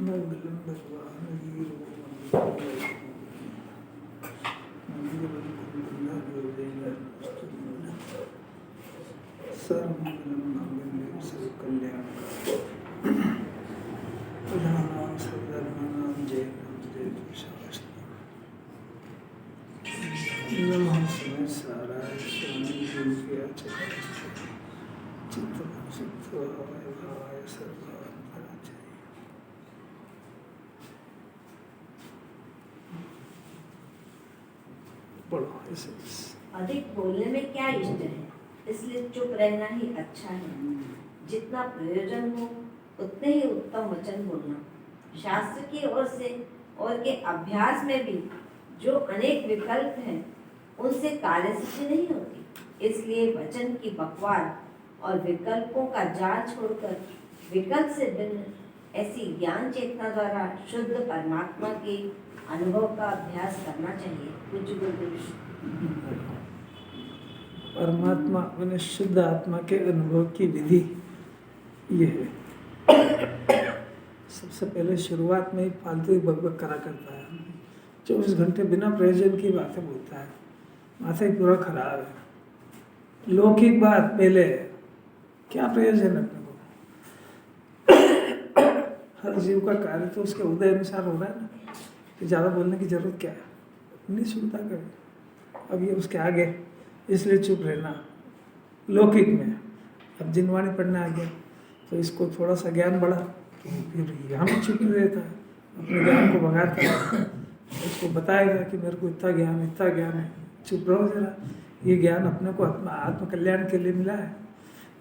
मंगलम भगवान सर्वमंगलम मंगलम सर्वकल्याणकारि प्रधानां सर्वधर्माणां जयनां नमः शिवाय साराय स्वामी गुरुभ्यो चित्तसिद्धाय भावाय सर्वात्मराय। अधिक बोलने में क्या इष्ट है, इसलिए चुप रहना ही अच्छा है। जितना प्रयोजन हो उतने ही उत्तम वचन बोलना। शास्त्र की ओर से और के अभ्यास में भी जो अनेक विकल्प हैं, उनसे कार्य सिद्धि नहीं होती। इसलिए वचन की बकवाद और विकल्पों का जाल छोड़कर विकल्प से भिन्न ऐसी ज्ञान चेतना द्वारा शुद्ध परमात्मा के अनुभव का अभ्यास करना चाहिए। कुछ परमात्मा मैंने शुद्ध आत्मा के अनुभव की विधि ये है। सबसे पहले शुरुआत में ही फालतू ही बकबक करा करता है, 24 घंटे बिना प्रयोजन की बातें बोलता है, माथा ही पूरा खराब है। लौकिक बात पहले, क्या प्रयोजन है अपने को? हर जीव का कार्य तो उसके उदय अनुसार हो रहा है ना, कि ज़्यादा बोलने की जरूरत क्या है? नहीं सुनता कभी। अब ये उसके आगे, इसलिए चुप रहना। लौकिक में अब जिनवाणी पढ़ना आ गया तो इसको थोड़ा सा ज्ञान बढ़ा तो फिर यहाँ में चुप रहता है, अपने ज्ञान को भगाता है, उसको बताएगा कि मेरे को इतना ज्ञान है, चुप रहो जरा। ये ज्ञान अपने को आत्मकल्याण के लिए मिला है।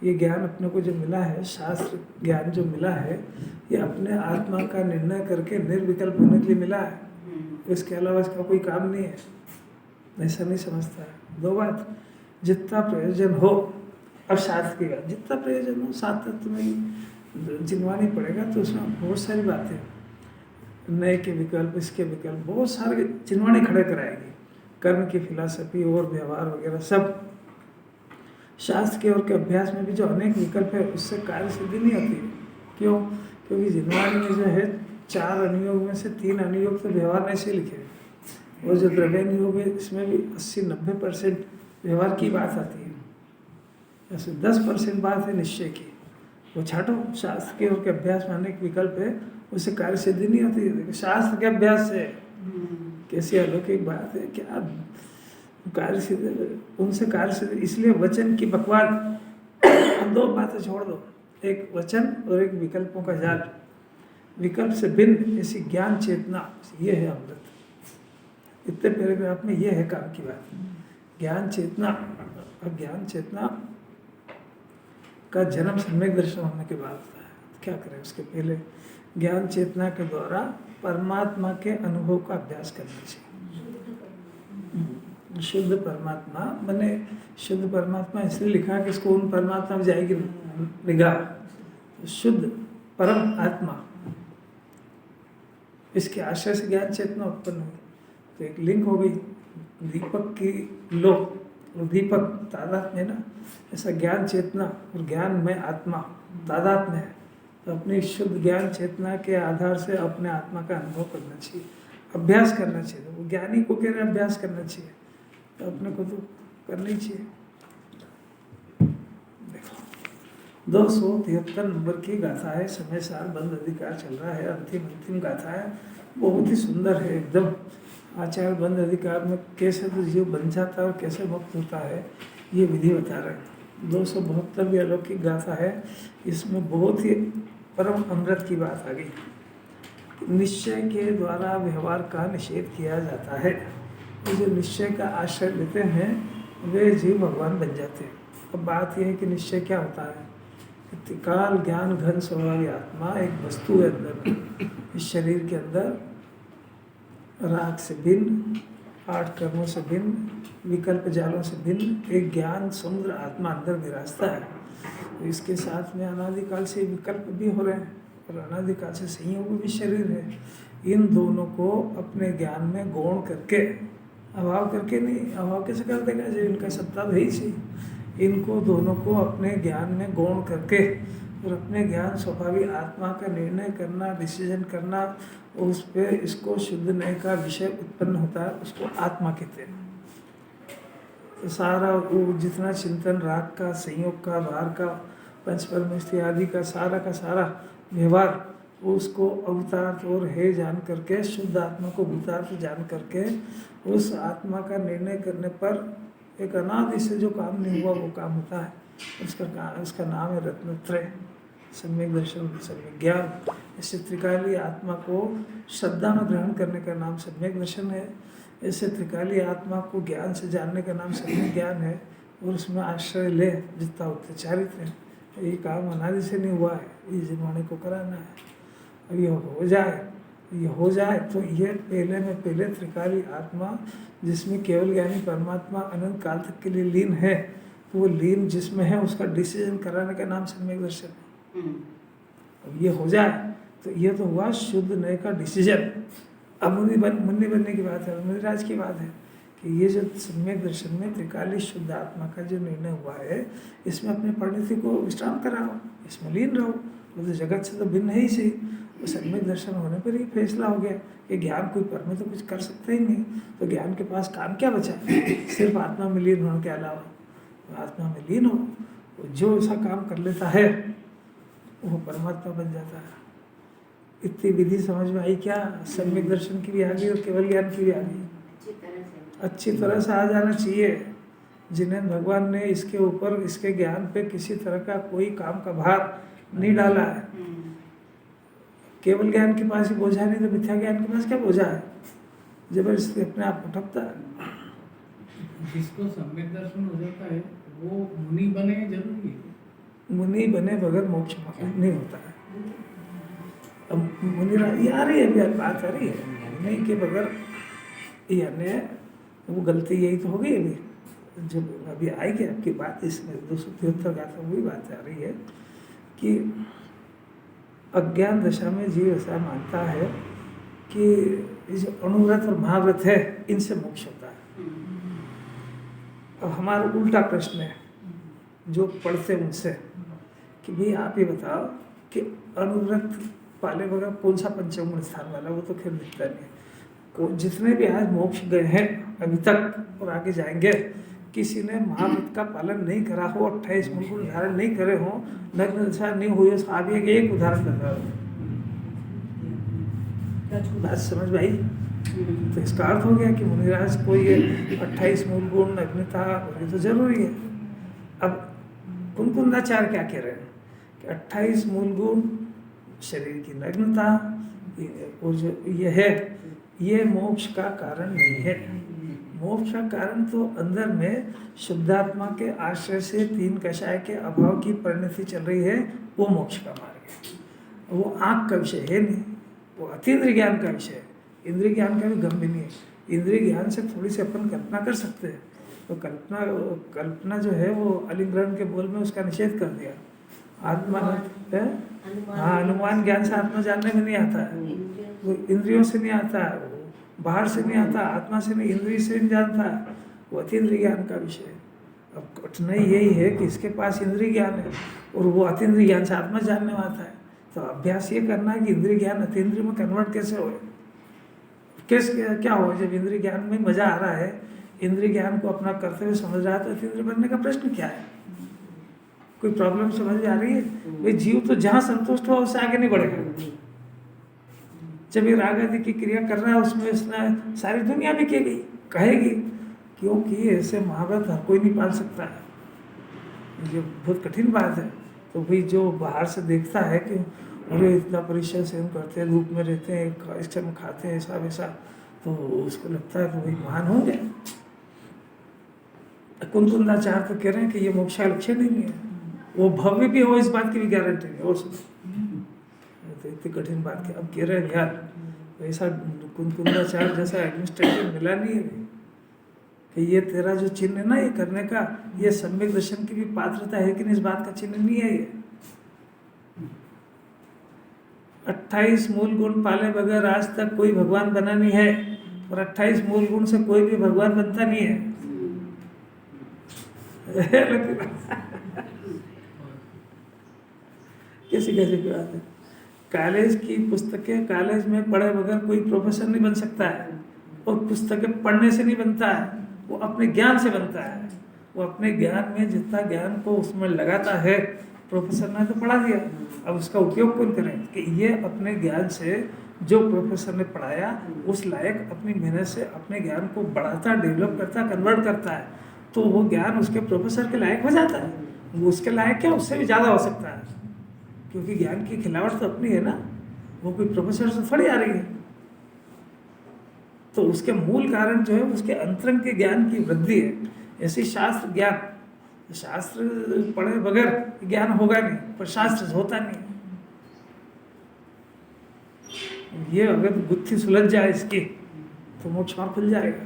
ये ज्ञान अपने को जो मिला है, शास्त्र ज्ञान जो मिला है, ये अपने आत्मा का निर्णय करके निर्विकल्प होने के लिए मिला है। इसके अलावा इसका कोई काम नहीं है, ऐसा नहीं समझता है। दो बात, जितना प्रयोजन हो, अब शास्त्र की बात, जितना प्रयोजन हो, सात तत्व में जिनवानी पड़ेगा तो उसमें बहुत सारी बातें, नए के विकल्प, इसके विकल्प, बहुत सारे जिनवानी खड़े कराएगी। कर्म की फिलॉसफी और व्यवहार वगैरह सब शास्त्र के और के अभ्यास में भी जो अनेक विकल्प है, उससे कार्य सिद्धि नहीं होती। क्यों? क्योंकि जिनवानी में जो है 4 अनुयोग में से 3 अनुयोग तो व्यवहार में से लिखे हैं, और जो द्रव्य अनुयोग है इसमें भी 80-90% व्यवहार की बात आती है। ऐसे 10% बात है निश्चय की, वो छाटो। शास्त्र के और के अभ्यास में अनेक विकल्प है, उससे कार्य सिद्धि नहीं होती। शास्त्र के अभ्यास से कैसी अलौकिक बात है, क्या कार्य सिद्धि, उनसे कार्य सिद्धि। इसलिए वचन की बकवाद, दो बातें छोड़ दो, एक वचन और एक विकल्पों का जाल। विकल्प से भिन्न ऐसी ज्ञान चेतना, ये है अमृत। इतने पैराग्राफ में ये है काम की बात, ज्ञान चेतना। अब ज्ञान चेतना का जन्म सम्यक दर्शन होने के बाद होता है। क्या करें? उसके पहले ज्ञान चेतना के द्वारा परमात्मा के अनुभव का अभ्यास करना चाहिए। शुद्ध परमात्मा मैंने शुद्ध परमात्मा इसलिए लिखा कि इसको उन परमात्मा में जाएगी निगाह। शुद्ध परम आत्मा, इसके आश्रय से ज्ञान चेतना उत्पन्न हुई, तो एक लिंक हो गई। दीपक की लो और दीपक तादात्म्य है ना, ऐसा ज्ञान चेतना और ज्ञान में आत्मा तादात्म्य है। तो अपनी शुद्ध ज्ञान चेतना के आधार से अपने आत्मा का अनुभव करना चाहिए, अभ्यास करना चाहिए। वो ज्ञानी को कह रहे अभ्यास करना चाहिए, तो अपने को तो करना ही चाहिए। देखो 273 नंबर की गाथा है, समय साल बंद अधिकार चल रहा है, अंतिम गाथा है, बहुत ही सुंदर है एकदम। आचार बंद अधिकार में कैसे तो जीव बन जाता है और कैसे मुक्त होता है, ये विधि बता रहे हैं। 272 अलौकिक गाथा है, इसमें बहुत ही परम अमृत की बात आ गई। निश्चय के द्वारा व्यवहार का निषेध किया जाता है। तो जो निश्चय का आश्रय लेते हैं वे जीव भगवान बन जाते हैं। अब बात यह है कि निश्चय क्या होता है? काल ज्ञान घन स्वभावी आत्मा एक वस्तु है अंदर, इस शरीर के अंदर राग से भिन्न, 8 कर्मों से भिन्न, विकल्प जालों से भिन्न एक ज्ञान समुद्र आत्मा अंदर विराजता है। तो इसके साथ में अनादिकाल से विकल्प भी हो रहे हैं और अनादिकाल से संयोग भी शरीर है। इन दोनों को अपने ज्ञान में गौण करके, अभाव करके नहीं, अभाव कैसे कर देगा जो इनका सत्ता है ही सही। इनको दोनों को अपने ज्ञान में गौण करके और अपने ज्ञान स्वाभाविक आत्मा का निर्णय करना, डिसीजन करना, उस पे इसको शुद्ध नए का विषय उत्पन्न होता है, उसको आत्मा कहते हैं। तो सारा वो जितना चिंतन राग का, संयोग का, भार का, पंचपरमेष्ठी आदि का सारा व्यवहार, उसको अवतार और है जान करके, शुद्ध आत्मा को भूतार्थ जान करके, उस आत्मा का निर्णय करने पर एक अनादि से जो काम नहीं हुआ वो काम होता है। उसका नाम है रत्नत्रय, सम्यक दर्शन, सम्यक ज्ञान। ऐसे त्रिकाली आत्मा को श्रद्धा में ग्रहण करने का नाम सम्यक दर्शन है। ऐसे त्रिकाली आत्मा को ज्ञान से जानने का नाम सम्यक ज्ञान है। और उसमें आश्रय ले जितना उत्तचारित है, ये काम अनादि से नहीं हुआ है, ये जिनवाणी को कराना है। अब ये हो जाए तो ये पहले त्रिकाली आत्मा जिसमें केवल ज्ञानी परमात्मा अनंत काल तक के लिए लीन है, तो वो लीन जिसमें है उसका डिसीजन कराने का नाम सम्यक दर्शन है। अब ये हो जाए तो ये तो हुआ शुद्ध नए का डिसीजन। अब मुन्नी बनने की बात है, मुनिराज की बात है कि ये जो सम्यक दर्शन में त्रिकाली शुद्ध आत्मा का जो निर्णय हुआ है, इसमें अपने परिणति को विश्राम कराओ, इसमें लीन रहो। वो तो जगत से तो भिन्न है ही सही। तो सम्यक दर्शन होने पर ही फैसला हो गया कि ज्ञान कोई पर में तो कुछ कर सकता ही नहीं, तो ज्ञान के पास काम क्या बचा, सिर्फ आत्मा में लीन होने के अलावा। तो आत्मा में लीन हो, तो जो ऐसा काम कर लेता है वो परमात्मा बन जाता है। इतनी विधि समझ में आई क्या? सम्यक दर्शन की भी आ गई और केवल ज्ञान की भी आ गई। अच्छी तरह से आ जाना चाहिए। जिन्हें भगवान ने इसके ऊपर, इसके ज्ञान पे किसी तरह का कोई काम का भार नहीं डाला है। केवल ज्ञान के पास ही बोझा नहीं, तो मिथ्या ज्ञान के पास क्या बोझा है? जबरदस्ती अपने आप उठकता है। जिसको सम्यक दर्शन हो जाता है वो मुनि बने जरूरी है। मुनि बने बगैर मोक्ष नहीं होता है। अब मुनि ये आ रही है, अभी बात आ रही है मुनि के बगैर, यानी वो गलती यही तो हो गई अभी जब अभी आएगी आपकी बात, इसमें 273 का तो वही बात आ रही है कि अज्ञान दशा में जीव ऐसा मानता है कि जो अनुव्रत और महाव्रत है इनसे मोक्ष होता है। अब हमारा उल्टा प्रश्न है जो पढ़ते उनसे कि भाई आप ये बताओ कि अनुव्रत पाले बगैर कौन सा पंचम स्थान वाला, वो तो खैर दिखता नहीं। जितने भी आज मोक्ष गए हैं अभी तक और आगे जाएंगे, किसी ने महाव्रत का पालन नहीं करा हो, 28 मूलगुण धारण नहीं करे हो, नग्न दशा नहीं हुई, आप एक उदाहरण बता दो। बात समझ में आई? तो इसका अर्थ हो गया कि मुनिराज को ये 28 मूलगुण नग्नता और ये तो जरूरी है। अब कुंकुंदाचार्य क्या कह रहे हैं कि 28 मूलगुण, शरीर की नग्नता और जो ये है, ये मोक्ष का कारण नहीं है। मोक्ष का कारण तो अंदर में शुद्धात्मा के आश्रय से 3 कषाय के अभाव की परिणति चल रही है, वो मोक्ष का मार्ग है। वो आँख का विषय है नहीं, वो अतीन्द्रिय ज्ञान का विषय है। इंद्रिय ज्ञान का भी गम भी नहीं है। इंद्रिय ज्ञान से थोड़ी सी अपन कल्पना कर सकते हैं, तो कल्पना जो है वो अलिंग्रहण के बोल में उसका निषेध कर दिया। आत्मा है, हाँ, अनुमान ज्ञान से आत्मा जानने में नहीं आता है, वो इंद्रियों से नहीं आता है, वो बाहर से नहीं आता, आत्मा से नहीं, इंद्रिय से नहीं जानता, वो अतीन्द्रिय ज्ञान का विषय है। अब कठिनाई यही है कि इसके पास इंद्रिय ज्ञान है और वो अतीन्द्रिय ज्ञान से आत्मा जानने में आता है। तो अभ्यास ये करना है कि इंद्रिय ज्ञान अतीन्द्रिय में कन्वर्ट कैसे हो, क्या हो। जब इंद्रिय ज्ञान में मजा आ रहा है, इंद्रिय ज्ञान को अपना करते हुए समझ रहा है, तो अतीन्द्रिय बनने का प्रश्न क्या है? कोई प्रॉब्लम समझ में आ रही है? भाई जीव तो जहाँ संतुष्ट हुआ उससे आगे नहीं बढ़ेगा। जब ये राग आदि की क्रिया कर रहा है, उसमें इसने सारी दुनिया भी कहेगी, क्योंकि ऐसे महाव्रत हर कोई नहीं पाल सकता है। ये बहुत कठिन बात है। तो भाई जो बाहर से देखता है कि अरे इतना परिश्रम से हम करते हैं, धूप में रहते हैं, इस समय खाते हैं, ऐसा वैसा, तो उसको लगता है कि भाई महान होंगे। कुंकुंदाचार्य तो कह रहे हैं कि ये मोक्ष का लक्ष्य नहीं है, वो भव्य भी हो, इस बात की भी गारंटी नहीं। और तो इतनी कठिन बात की अब कह रहे हैं यार, ऐसा कुंकुंदाचार्य जैसा एडमिनिस्ट्रेटिव मिला नहीं है कि ये तेरा जो चिन्ह है ना ये करने का, ये सम्यक दर्शन की भी पात्रता है कि नहीं, इस बात का चिन्ह नहीं है। ये 28 मूल गुण पाले बगैर आज तक कोई भगवान बना नहीं है, और 28 मूल गुण से कोई भी भगवान बनता नहीं है। कैसी कैसी की बात है। कॉलेज की पुस्तकें कॉलेज में पढ़े बगैर कोई प्रोफेसर नहीं बन सकता है, और पुस्तकें पढ़ने से नहीं बनता है, वो अपने ज्ञान से बनता है। वो अपने ज्ञान में जितना ज्ञान को उसमें लगाता है, प्रोफेसर ने तो पढ़ा दिया, अब उसका उपयोग कौन करे? कि ये अपने ज्ञान से जो प्रोफेसर ने पढ़ाया उस लायक अपनी मेहनत से अपने ज्ञान को बढ़ाता, डेवलप करता, कन्वर्ट करता है, तो वो ज्ञान उसके प्रोफेसर के लायक हो जाता है। वो उसके लायक क्या, उससे भी ज़्यादा हो सकता है, क्योंकि ज्ञान की खिलावट तो अपनी है ना, वो कोई प्रोफेसर से थोड़ी आ रही है। तो उसके मूल कारण जो है उसके अंतरंग के ज्ञान की वृद्धि है। ऐसी शास्त्र ज्ञान, शास्त्र पढ़े बगैर ज्ञान होगा नहीं, पर शास्त्र से होता नहीं। ये अगर गुत्थी सुलझ जाए इसकी तो मोक्ष वहाँ खुल जाएगा।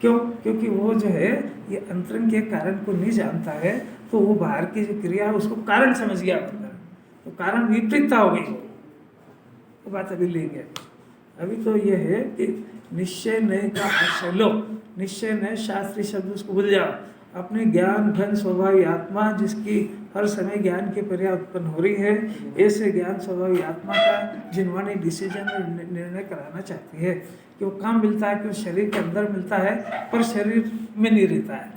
क्यों? क्योंकि वो जो है ये अंतरंग के कारण को नहीं जानता है, तो वो बाहर की जो क्रिया है उसको कारण समझ गया, तो कारण विपरीतता हो गई। वो बात अभी लेंगे। अभी तो ये है कि निश्चय नय का आश्रय लो। निश्चय नय शास्त्रीय शब्द उसको भूल जाओ। अपने ज्ञान घन स्वभावी आत्मा जिसकी हर समय ज्ञान की पर्याय उत्पन्न हो रही है, ऐसे ज्ञान स्वभावी आत्मा का जिनवाणी डिसीजन और निर्णय कराना चाहती है कि वो काम मिलता है कि शरीर के अंदर मिलता है, पर शरीर में नहीं रहता है।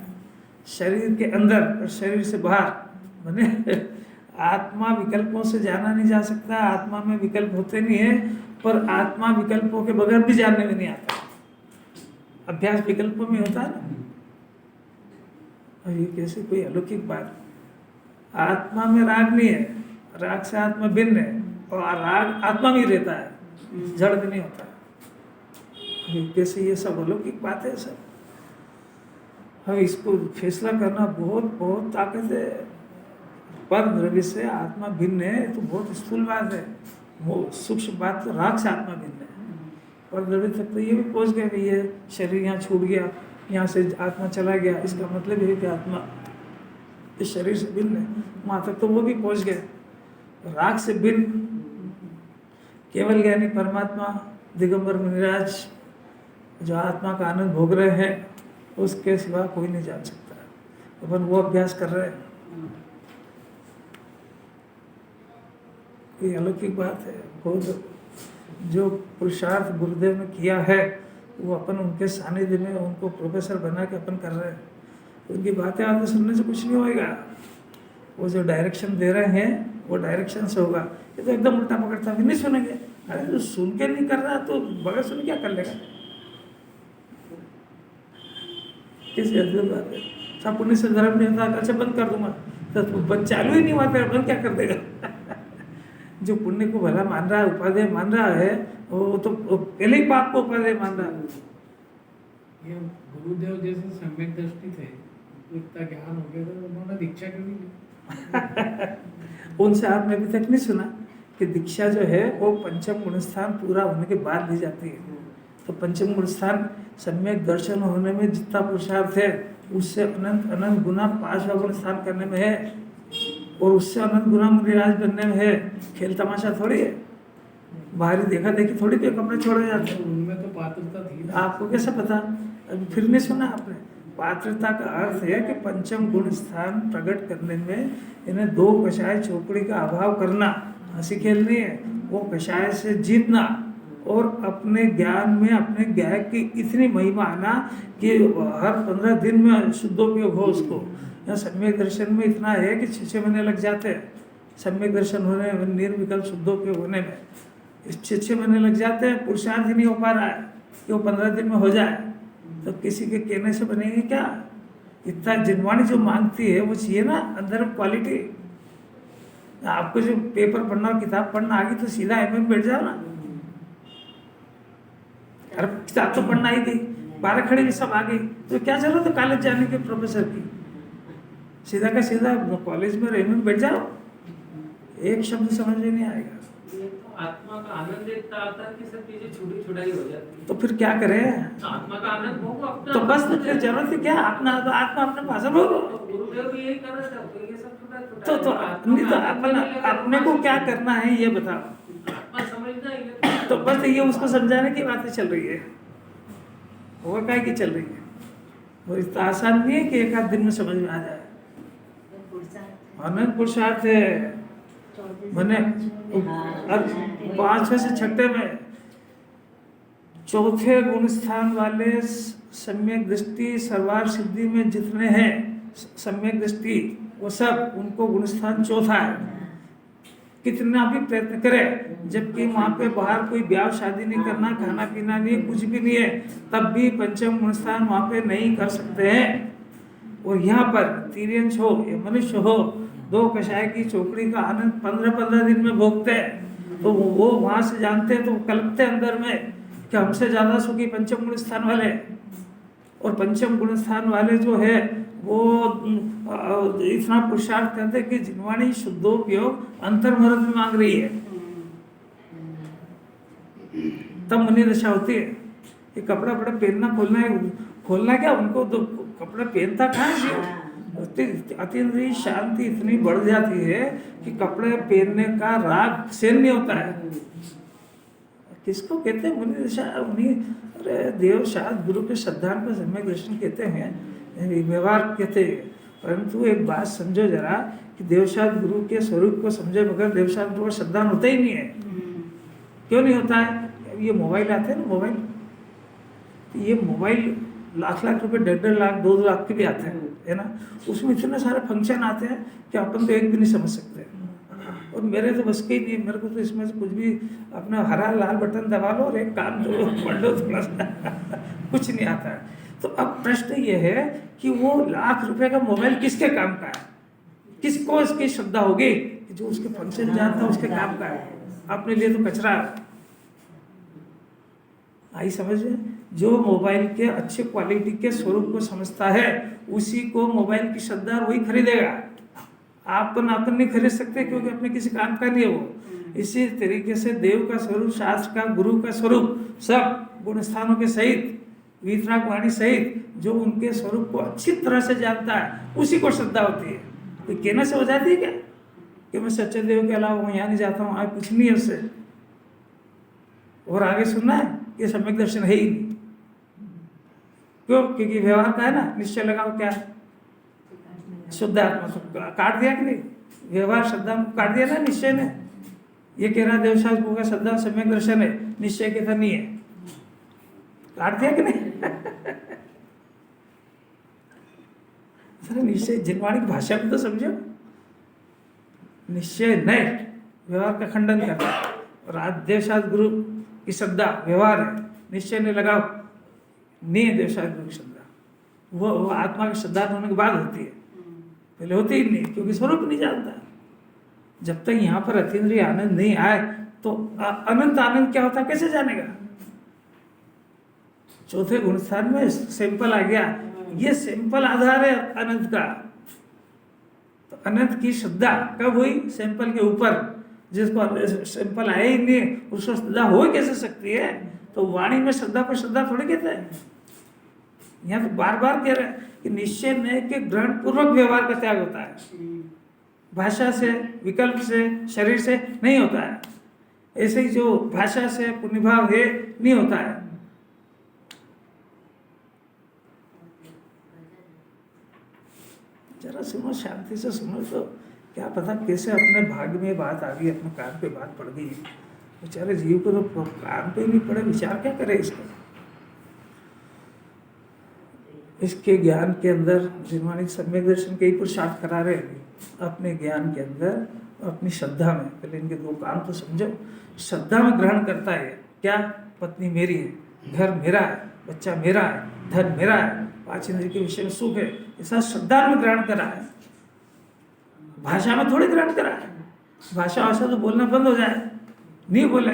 शरीर के अंदर और शरीर से बाहर, माने आत्मा विकल्पों से जाना नहीं जा सकता। आत्मा में विकल्प होते नहीं है, पर आत्मा विकल्पों के बगैर भी जानने में नहीं आता। अभ्यास विकल्पों में होता है ना। और ये कैसे कोई अलौकिक बात, आत्मा में राग नहीं है, राग से आत्मा भिन्न है, और राग आत्मा में रहता है, जड़ में नहीं होता। कैसे ये सब अलौकिक बात है सब। हम इसको फैसला करना बहुत बहुत ताकत है। पर द्रव्य से आत्मा भिन्न है तो बहुत स्थूल बात है, वो सूक्ष्म बात तो राग से आत्मा भिन्न है। पर द्रव्य तक तो ये भी पहुंच गए कि ये शरीर यहाँ छूट गया, यहाँ से आत्मा चला गया, इसका मतलब है कि आत्मा इस शरीर से भिन्न है। वहाँ तक तो वो भी पहुंच गए। राग से भिन्न केवल ज्ञानी परमात्मा दिगंबर मुनिराज जो आत्मा का आनंद भोग रहे हैं, उसके सिवा कोई नहीं जान सकता। अपन वो अभ्यास कर रहे हैं। ये अलौकिक बात है। बहुत जो पुरुषार्थ गुरुदेव ने किया है वो अपन उनके सानिध्य में उनको प्रोफेसर बना के अपन कर रहे हैं। उनकी बातें आपको सुनने से कुछ नहीं होएगा। वो जो डायरेक्शन दे रहे हैं वो डायरेक्शन से होगा। ये तो एकदम उल्टा पकड़ता है, नहीं सुनेंगे। अरे तो सुन के नहीं कर रहा तो बगैर सुन क्या कर लेगा? किसी अद्भुत बात है। सब पुण्य से धर्म नहीं होता, अच्छा बंद कर दूंगा, तो चालू ही नहीं हुआ, फिर बंद क्या कर देगा? जो पुण्य को भला मान रहा है, उपादेय मान रहा है, वो तो पहले ही पाप को उपादेय मान रहा है। ये गुरुदेव जैसे सम्यक दृष्टि थे, इतना ज्ञान हो गया था, उन्होंने दीक्षा क्यों नहीं ली? उनसे आपने अभी तक नहीं सुना कि दीक्षा जो है वो पंचम गुण स्थान पूरा होने के बाद दी जाती है। तो पंचम गुण स्थान सम्यक दर्शन होने में जितना पुरुषार्थ है उससे अनंत अनंत गुना 5वां गुण स्थान करने में है, और उससे अनंत गुना मुनिराज बनने में है। खेल तमाशा थोड़ी है, बाहरी देखा देखी थोड़ी भी कपड़े छोड़े जाते हैं। उनमें तो पात्रता थी। आपको कैसे पता? अभी फिर नहीं सुना आपने? पात्रता का अर्थ है कि पंचम गुण स्थान प्रकट करने में इन्हें 2 कषाय चौकड़ी का अभाव करना हंसी खेल नहीं है। वो कषाय से जीतना और अपने ज्ञान में अपने ज्ञान की इतनी महिमा आना कि हर 15 दिन में शुद्धोपयोग हो उसको। यहाँ सम्यक दर्शन में इतना है कि 6 महीने लग जाते हैं। सम्यक दर्शन होने में, निर्विकल्प शुद्धोपयोग होने में 6 महीने लग जाते हैं। पुरुषार्थ ही नहीं हो पा रहा है कि वो 15 दिन में हो जाए, तो किसी के कहने से बनेगी क्या? इतना जिनवाणी जो मांगती है वो चाहिए ना, अंदर क्वालिटी। आपको जो पेपर पढ़ना और किताब पढ़ना आ गई तो सीधा एमए में बैठ जाओ ना। अरे किताब तो पढ़ना ही थी, 12 खड़ी भी सब आ गई, तो क्या जरूरत है कॉलेज जाने के प्रोफेसर की? सीधा का सीधा कॉलेज में एमए में बैठ जाओ, एक शब्द समझ में नहीं आएगा। ये तो आत्मा का आनंद इतना आता है कि सब चीजें छुटी छुटाई हो जाती है। तो फिर क्या करें? आत्मा का आनंद भोगो अपना। तो बस तो फिर जरूरत है क्या? अपना आत्मा अपने भाषा भोगो। तो गुरुदेव भी यही कर रहे थे, तो ये सब तो अपने को क्या करना है ये बताओ। आत्मा समझना है तो बस ये उसको समझाने की बातें चल रही है, वो काय की चल रही है। वो इतना आसान नहीं है कि एक आध दिन में समझ में आ जाए। अनंत पुरुषार्थ है। मैंने अब 5वें से 6ठे में चौथे गुण स्थान वाले सम्यक दृष्टि सर्वार्थ सिद्धि में जितने हैं सम्यक दृष्टि, वो सब उनको गुण स्थान चौथा है। कितना भी प्रयत्न करे, जबकि वहाँ पे बाहर कोई ब्याह शादी नहीं करना, खाना पीना नहीं, कुछ भी नहीं है, तब भी पंचम गुण स्थान वहाँ पे नहीं कर सकते हैं। और यहाँ पर तिर्यंश हो या मनुष्य हो, 2 कषाय की चौकड़ी का आनंद 15-15 दिन में भोगते हैं। तो वो वहाँ से जानते हैं, तो कल्पते अंदर में कि हमसे ज़्यादा सुखी पंचम गुण स्थान वाले। और पंचम गुण स्थान वाले जो है वो इतना पुरुषार्थ करते हैं कि जिनवाणी शुद्धोपयोग अंतर्महरत में मांग रही है, तब मुनि दशा होती है। ये कपड़ा बड़ा पहनना खोलना क्या, उनको तो कपड़ा पहनता कहाँ से, अतीन्द्रिय शांति इतनी बढ़ जाती है कि कपड़े पहनने का राग सहन नहीं होता है। किसको कहते हैं मुनि दशा? उन्हीं अरे देव शास्त्र गुरु के श्रद्धान को सम्यक दर्शन कहते हैं, व्यवहार कहते हैं। परंतु एक बात समझो जरा कि देवशास्त्र गुरु के स्वरूप को समझे बगैर देवशास्त्र गुरु का श्रद्धान होता ही नहीं है। क्यों नहीं होता है? ये मोबाइल आते हैं ना, ये मोबाइल लाख रुपए, 1.5 लाख 2 लाख के भी आते हैं, है ना। उसमें इतने सारे फंक्शन आते हैं कि अपन तो एक भी नहीं समझ सकते। और मेरे तो बस के ही नहीं, मेरे को तो इसमें से कुछ भी अपना हरा लाल बटन दबा लो और एक काम जो पढ़ लो थोड़ा सा कुछ नहीं आता है। तो अब प्रश्न ये है कि वो लाख रुपए का मोबाइल किसके काम का है? किसको इसकी श्रद्धा होगी कि जो उसके फंक्शन जानता है उसके काम का है? अपने लिए तो कचरा है। आई समझ में? जो मोबाइल के अच्छे क्वालिटी के स्वरूप को समझता है उसी को मोबाइल की श्रद्धा वही खरीदेगा। आपन नहीं खरीद सकते, क्योंकि अपने किसी काम का नहीं है वो। इसी तरीके से देव का स्वरूप, शास्त्र का, गुरु का स्वरूप, सब गुण स्थानों के सहित, वीतराग वाणी सहित, जो उनके स्वरूप को अच्छी तरह से जानता है उसी को श्रद्धा होती है। तो कहने से हो जाती है क्या कि मैं सच्चे देव के अलावा यहाँ नहीं जाता हूँ, आगे कुछ नहीं है उससे, और आगे सुनना है कि सम्यक दर्शन है ही नहीं। क्यों? क्योंकि व्यवहार का है ना, निश्चय लगाओ क्या है, शुद्ध आत्मा। तो काट दिया कि नहीं? व्यवहार श्रद्धा काट दिया ना निश्चय ने। ये कह रहा देवशास्त्र गुरु का श्रद्धा सम्यक दर्शन है, निश्चय कहता नहीं है, काट दिया कि नहीं? सर निश्चय जिनवाणी की भाषा में तो समझो, निश्चय नहीं, व्यवहार का खंडन करता है। और देवशास्त्र गुरु की श्रद्धा व्यवहार है, निश्चय ने लगाओ नहीं है। देवशास्त्र गुरु की श्रद्धा वो आत्मा की श्रद्धा होने के बाद होती है, पहले होती ही नहीं, क्योंकि स्वरूप नहीं जानता। जब तक यहाँ पर अतीन्द्रिय आनंद नहीं आए तो अनंत आनंद क्या होता है कैसे जानेगा? चौथे गुण स्थान में सैंपल आ गया, ये सैंपल आधार है अनंत का। तो अनंत की श्रद्धा कब हुई? सैंपल के ऊपर। जिसको सैंपल आए ही नहीं उसको श्रद्धा हो कैसे सकती है? तो वाणी में श्रद्धा को श्रद्धा थोड़ी कहते हैं। यहाँ तो बार बार कह रहे हैं कि निश्चय नहीं के ग्रहण पूर्वक व्यवहार का त्याग होता है, भाषा से, विकल्प से, शरीर से नहीं होता है। ऐसे ही जो भाषा से पुण्यभाव है नहीं होता है। जरा सुनो, शांति से सुनो, तो क्या पता कैसे अपने भाग्य में बात आ गई, अपने कान पे बात पड़ गई। बेचारे जीव को तो कान पे नहीं पड़े, विचार क्या करे इसका? इसके ज्ञान के अंदर जिनवाणी सम्यक दर्शन के ही पुरुषार्थ करा रहे हैं अपने ज्ञान के अंदर, अपनी श्रद्धा में। पहले इनके 2 काम तो समझो। श्रद्धा में ग्रहण करता है क्या? पत्नी मेरी है, घर मेरा है, बच्चा मेरा है, धन मेरा है, 5 इंद्रिय के विषय में सुख है, ऐसा श्रद्धा में ग्रहण करा है। भाषा में थोड़ी ग्रहण करा है। भाषा तो बोलना बंद हो जाए, नहीं बोले,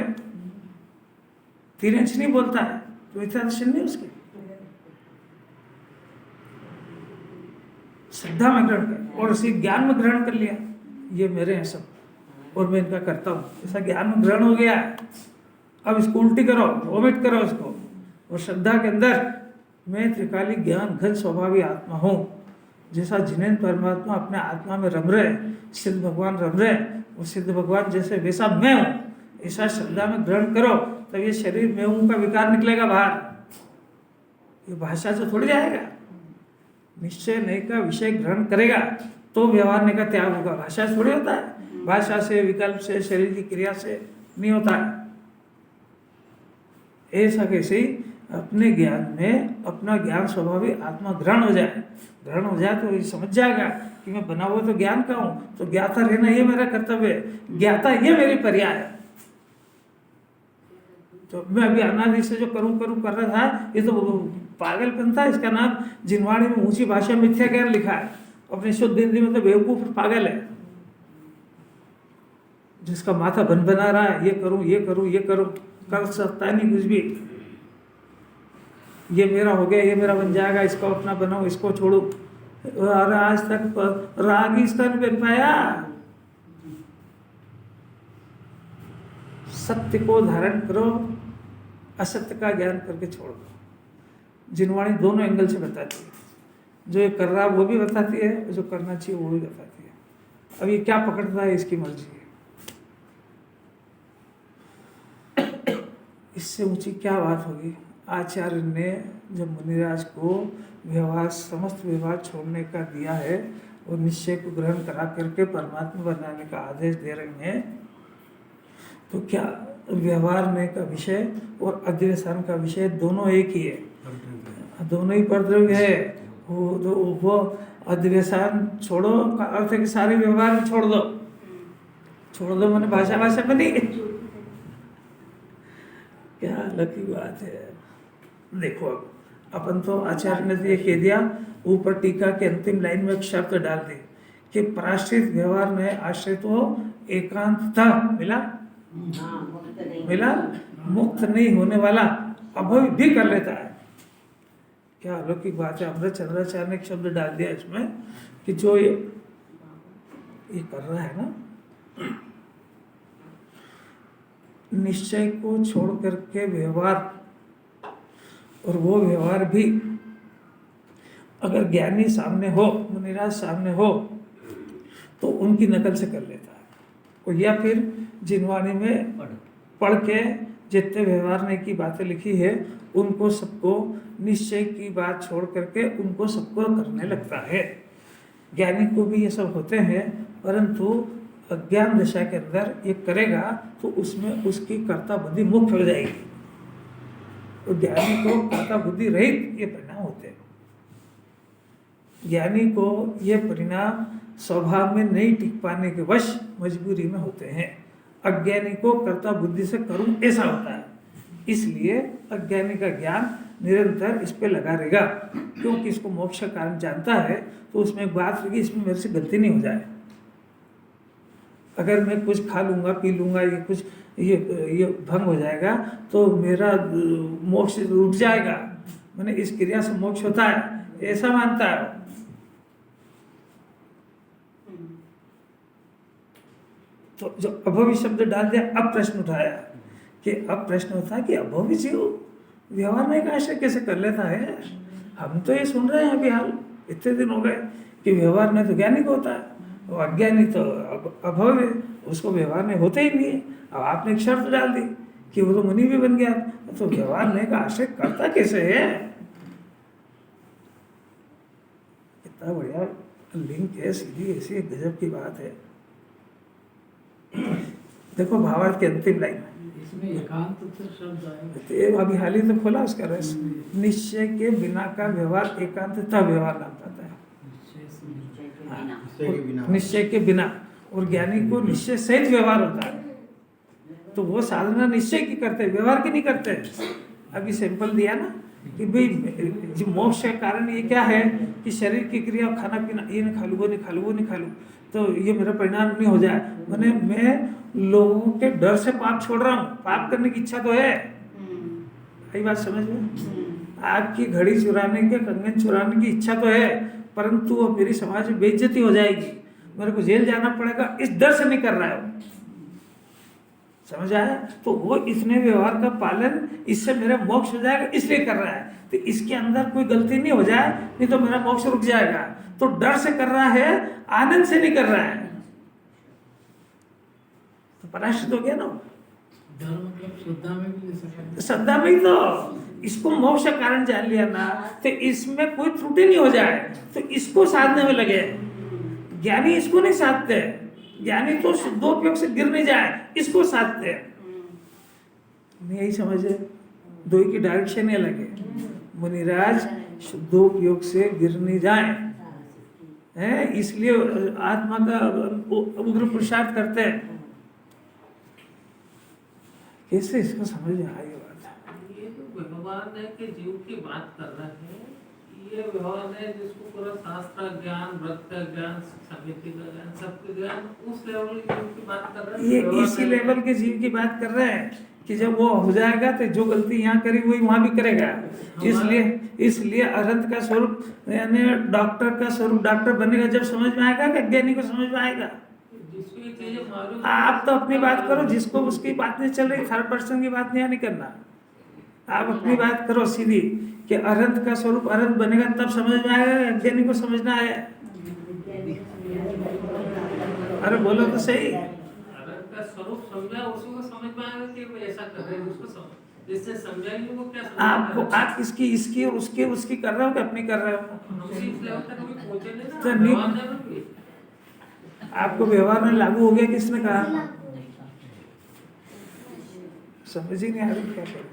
तिरंश नहीं बोलता है तो इतना दर्शन नहीं उसके। श्रद्धा में ग्रहण कर और उसी ज्ञान में ग्रहण कर लिया, ये मेरे हैं सब और मैं इनका करता हूँ, ऐसा ज्ञान में ग्रहण हो गया। अब इसको उल्टी करो, वोमिट करो इसको। और श्रद्धा के अंदर मैं त्रिकाली ज्ञान घन स्वभावी आत्मा हूँ, जैसा जिनेन्द्र परमात्मा अपने आत्मा में रम रहे, सिद्ध भगवान रम रहे, और सिद्ध भगवान जैसे वैसा मैं हूँ, ऐसा श्रद्धा में ग्रहण करो, तब ये शरीर में हूँ का विकार निकलेगा बाहर। ये भाषा से थोड़ी जाएगा। निश्चय नहीं का विषय ग्रहण करेगा तो व्यवहार नहीं का त्याग होगा। भाषा से थोड़ी होता है। भाषा से, विकल्प से, शरीर की क्रिया से नहीं होता है। ऐसा कैसे ही अपने ज्ञान में अपना ज्ञान स्वभाविक आत्मा ग्रहण हो जाए, ग्रहण हो जाए तो ये समझ जाएगा कि मैं बना हुआ तो ज्ञान का हूँ, तो ज्ञाता रहना ये मेरा कर्तव्य है, ज्ञाता ये मेरी पर्याय है। तो मैं अभी अनादि से जो करूँ कर रहा था, ये तो पागलपन था। इसका नाम जिनवाणी में ऊंची भाषा मिथ्या ज्ञान लिखा है, अपने शुद्ध हिंदी में तो बेवकूफ पागल है, जिसका माथा बना रहा है, ये करूँ, कर सकता नहीं कुछ भी। ये मेरा हो गया, ये मेरा बन जाएगा, इसको अपना बनाओ, इसको छोड़ो। और आज तक राग ही इसका नहीं बन पाया। सत्य को धारण करो, असत्य का ज्ञान करके छोड़ दो। जिनवाणी दोनों एंगल से बताती है, जो ये कर रहा है वो भी बताती है, जो करना चाहिए वो भी बताती है। अब ये क्या पकड़ता है इसकी मर्जी है। इससे ऊंची क्या बात होगी। आचार्य ने जब मुनिराज को व्यवहार, समस्त व्यवहार छोड़ने का दिया है और निश्चय को ग्रहण करा करके परमात्मा बनाने का आदेश दे रहे हैं, तो क्या व्यवहार का विषय और अध्यवसान का विषय दोनों एक ही है, दोनों ही परद्रव्य है। वो अध्यवसान छोड़ो का अर्थ है कि सारे व्यवहार छोड़ दो मैंने भाषा में नहीं। क्या अलग की बात है। देखो अब अपन तो आचार्य ने ये कह दिया, ऊपर टीका के अंतिम लाइन में एक शर्त डाल दी कि प्राश्रित व्यवहार में आश्रित हो एकांतता मिला, मुक्त नहीं होने वाला अभव भी कर लेता है। क्या अलौकिक बात है। अमृत चंद्राचार्य ने एक शब्द डाल दिया इसमें कि जो ये कर रहा है ना, निश्चय को छोड़ करके व्यवहार, और वो व्यवहार भी अगर ज्ञानी सामने हो, मुनिराज सामने हो, तो उनकी नकल से कर लेता है, और या फिर जिनवाणी में पढ़ के जितने व्यवहार ने की बातें लिखी है उनको सबको, निश्चय की बात छोड़ करके उनको सबको करने लगता है। ज्ञानी को भी ये सब होते हैं, परंतु अज्ञान दशा के अंदर ये करेगा तो उसमें उसकी कर्ता बुद्धि मुक्त हो जाएगी। तो ज्ञानी को कर्ता बुद्धि रहित ये परिणाम होते हैं। ज्ञानी को ये परिणाम स्वभाव में नहीं टिक पाने के वश मजबूरी में होते हैं। अज्ञानी को कर्ता बुद्धि से करूं ऐसा होता है, इसलिए अज्ञानी का ज्ञान निरंतर इस पे लगा रहेगा, क्योंकि इसको मोक्ष का कारण जानता है। तो उसमें एक बात रहेगी, इसमें मेरे से गलती नहीं हो जाए। अगर मैं कुछ खा लूँगा, पी लूँगा, ये कुछ ये भंग हो जाएगा तो मेरा मोक्ष रुक जाएगा, मैंने इस क्रिया से मोक्ष होता है, ऐसा मानता है। तो जो अभवी शब्द डाल दिया, अब प्रश्न उठाया कि अब प्रश्न होता है कि अभवी जीव व्यवहार में एक आश्रय कैसे कर लेता है। हम तो ये सुन रहे हैं अभी हाल इतने दिन हो गए कि व्यवहार में तो ज्ञानी को होता है, और अज्ञानी तो अभव है, उसको व्यवहार में होते ही नहीं है। अब आपने एक शर्त डाल दी कि वो तो मुनि भी बन गया, तो व्यवहार में का आश्रय करता कैसे है। कितना बढ़िया लिंक है, सीधी ऐसी एक गजब की बात है। देखो भावार्थ की अंतिम लाइन इसमें एकांत शब्द तो अभी हाल ही तो खोला उसका रस, निश्चय के बिना का व्यवहार एकांतता व्यवहार नाम पाता है। निश्चय के बिना, और ज्ञानी को निश्चय सहित व्यवहार होता है। तो वो साधना निश्चय की करते, व्यवहार की नहीं करते। अभी सैंपल दिया ना कि भाई मोक्ष का कारण ये क्या है कि शरीर की क्रिया, खाना पीना, ये नहीं खा लूँ, वो नहीं खा लूँ, वो नहीं खा लूँ, तो ये मेरा परिणाम नहीं हो जाए। मैंने मैं लोगों के डर से पाप छोड़ रहा हूँ, पाप करने की इच्छा तो है। यही बात समझ में। आपकी घड़ी चुराने के, कंगन चुराने की इच्छा तो है, परंतु वो मेरी समाज में बेइज्जती हो जाएगी, मेरे को जेल जाना पड़ेगा, इस डर से नहीं कर रहा है वो। समझ आया। तो वो इतने व्यवहार का पालन, इससे मेरा मोक्ष हो जाएगा इसलिए कर रहा है। तो इसके अंदर कोई गलती नहीं हो जाए, नहीं तो मेरा मोक्ष रुक जाएगा। तो डर से कर रहा है, आनंद से नहीं कर रहा है, तो पराश्रित हो गया ना। डर मतलब श्रद्धा में भी ले सकते हैं। श्रद्धा में ही तो इसको मोक्ष का कारण जान लिया ना, तो इसमें कोई त्रुटि नहीं हो जाए, तो इसको साधने में लगे। ज्ञानी इसको नहीं साधते, ज्ञानी तो शुद्धोपयोग से गिर नहीं जाए, इसको साधते हैं। नहीं यही समझे, दो की डायरेक्शन ये लगे। मुनिराज शुद्धोपयोग से गिर नहीं जाए है, इसलिए आत्मा का उग्र पुरुषार्थ करते हैं। कैसे इसको समझ में आई बात? ये तो भगवान है कि जीव की बात कर रहे हैं, ये भगवान है जिसको पूरा शास्त्र ज्ञान, व्रत का ज्ञान, समिति का ज्ञान, सबके ज्ञान, उस लेवल के जीव की बात कर रहे हैं। ये भगवान इसी है- लेवल के जीव की बात कर रहे हैं कि जब वो हो जाएगा तो जो गलती यहाँ करी वही वहां भी करेगा। इसलिए अरहंत का स्वरूप यानी डॉक्टर का स्वरूप डॉक्टर बनेगा जब समझ में आएगा कि अज्ञानी को समझ में आएगा। जिसको ये चीजें मालूम, आप तो अपनी बात करो, जिसको उसकी बात नहीं चल रही, थर्ड पर्सन की बात नहीं करना। आप अपनी बात करो सीधी कि अरहंत का स्वरूप अरहंत बनेगा तब समझ में आएगा, अज्ञानी को समझना है। अरे बोलो तो सही। अगर का स्वरूप समझा उसी को समझ में आएगा कि वो ऐसा कर रहे हैं, उसको समझ, जिससे समझा नहीं वो क्या समझ आपको आप इसकी और उसकी कर रहे हो कि अपनी कर रहे हो? हमसे इस लेवल तक कभी पहुंचे नहीं ना, तो नहीं- भगवान ने भी। आपको व्यवहार में लागू हो गया, किसने कहा? समझ ही नहीं आ रही क्या करें।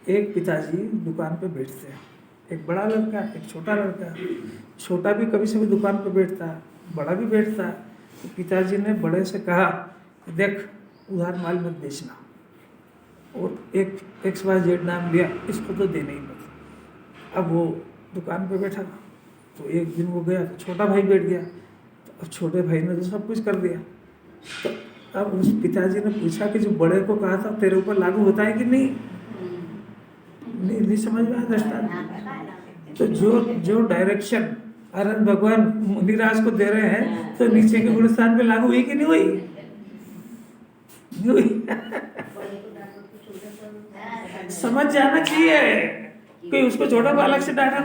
एक पिताजी दुकान पे बैठते हैं, एक बड़ा लड़का एक छोटा लड़का। छोटा भी कभी से भी दुकान पे बैठता है, बड़ा भी बैठता है। तो पिताजी ने बड़े से कहा, देख उधार माल मत बेचना, और एक XYZ नाम लिया, इसको तो देना ही मत। अब वो दुकान पे बैठा, तो एक दिन वो गया तो छोटा भाई बैठ गया, तो अब छोटे भाई ने तो सब कुछ कर दिया। तो अब उस पिताजी ने पूछा कि जो बड़े को कहा था तेरे ऊपर लागू होता है कि नहीं? नहीं समझ में आया दृष्टांत। तो जो डायरेक्शन अरहंत भगवान मुनिराज को दे रहे हैं, तो नीचे के गुणस्थान पे लागू हुई कि नहीं हुई? नहीं हुई। समझ जाना चाहिए कि उसको छोटा बालक से डांटा,